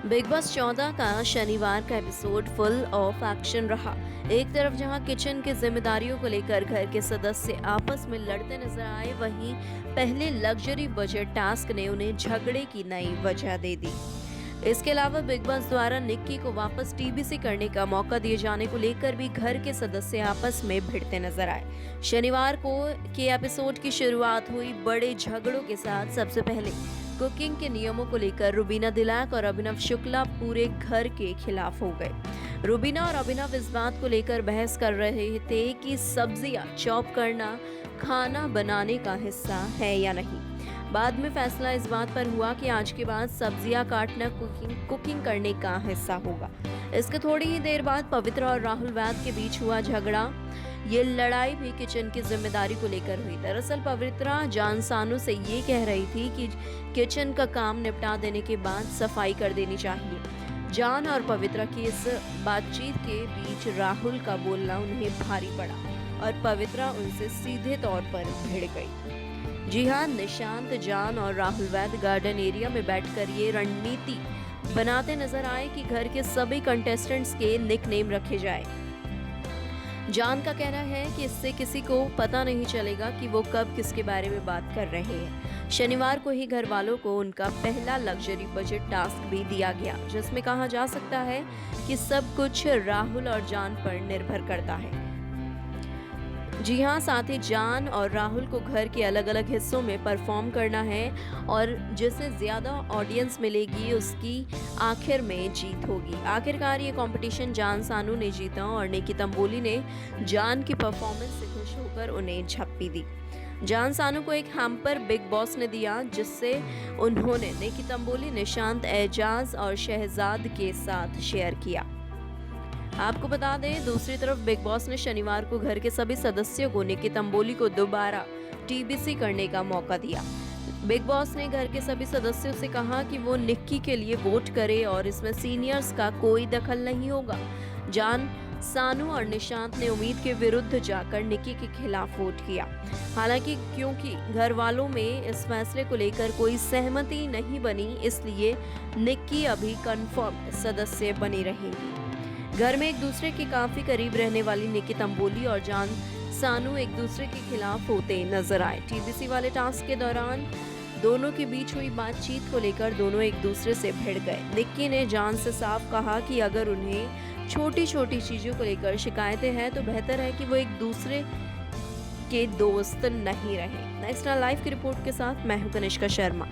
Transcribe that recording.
Big boss 14 का शनिवार का एपिसोड फुल ऑफ एक्शन रहा। एक तरफ जहां किचन की जिम्मेदारियों को लेकर घर के सदस्य आपस में लड़ते नजर आए, वहीं पहले लग्जरी बजट टास्क ने उन्हें झगड़े की नई वजह दे दी। इसके अलावा बिग बॉस द्वारा निक्की को वापस टीबीसी करने का मौका दिए जाने को लेकर भी घर के सदस्य आपस में भिड़ते नजर आए। शनिवार को के एपिसोड की शुरुआत हुई बड़े झगड़ों के साथ। सबसे पहले कुकिंग के नियमों को लेकर रुबीना दिलाक और अभिनव शुक्ला पूरे घर के खिलाफ हो गए। रुबीना और अभिनव इस बात को लेकर बहस कर रहे थे कि सब्जियां चॉप करना खाना बनाने का हिस्सा है या नहीं। बाद में फैसला इस बात पर हुआ कि आज के बाद सब्जियां काटना कुकिंग करने का हिस्सा होगा। इसके थोड़ी ही देर बाद पवित्र और राहुल वैद के बीच हुआ झगड़ा। ये लड़ाई भी किचन की जिम्मेदारी को लेकर हुई। दरअसल पवित्रा जान सानू से ये कह रही थी कि किचन का काम निपटा देने के बाद सफाई कर देनी चाहिए। जान और पवित्रा की इस बातचीत के बीच राहुल का बोलना उन्हें भारी पड़ा और पवित्रा उनसे सीधे तौर पर भिड़ गई। जी हाँ, निशांत, जान और राहुल वैद गार्डन एरिया में बैठकर ये रणनीति बनाते नजर आए कि घर के सभी कंटेस्टेंट्स के निकनेम रखे जाए। जान का कहना है कि इससे किसी को पता नहीं चलेगा कि वो कब किसके बारे में बात कर रहे हैं। शनिवार को ही घर वालों को उनका पहला लग्जरी बजट टास्क भी दिया गया, जिसमें कहा जा सकता है कि सब कुछ राहुल और जान पर निर्भर करता है। जी हाँ, साथ ही जान और राहुल को घर के अलग अलग हिस्सों में परफॉर्म करना है और जिसे ज्यादा ऑडियंस मिलेगी उसकी आखिर में जीत होगी। आखिरकार ये कंपटीशन जान सानू ने जीता और निकी तंबोली ने जान की परफॉर्मेंस से खुश होकर उन्हें झप्पी दी। जान सानू को एक हैम्पर बिग बॉस ने दिया, जिससे उन्होंने निकी तंबोली, निशांत, एजाज और शहजाद के साथ शेयर किया। आपको बता दें, दूसरी तरफ बिग बॉस ने शनिवार को घर के सभी सदस्यों को निकी तंबोली को दोबारा टीबीसी करने का मौका दिया। बिग बॉस ने घर के सभी सदस्यों से कहा कि वो निक्की के लिए वोट करे और इसमें सीनियर्स का कोई दखल नहीं होगा। जान सानू और निशांत ने उम्मीद के विरुद्ध जाकर निक्की के खिलाफ वोट किया। हालांकि क्योंकि घर वालों में इस फैसले को लेकर कोई सहमति नहीं बनी, इसलिए निक्की अभी कंफर्म सदस्य बनी रहेंगी। घर में एक दूसरे के काफी करीब रहने वाली निकी तंबोली और जान सानू एक दूसरे के खिलाफ होते नजर आए। टीबीसी वाले टास्क के दौरान दोनों के बीच हुई बातचीत को लेकर दोनों एक दूसरे से भिड़ गए। निक्की ने जान से साफ कहा कि अगर उन्हें छोटी छोटी चीजों को लेकर शिकायतें हैं तो बेहतर है कि वो एक दूसरे के दोस्त नहीं रहे। नेक्स्ट लाइव की रिपोर्ट के साथ मैं हूं कनिष्का शर्मा।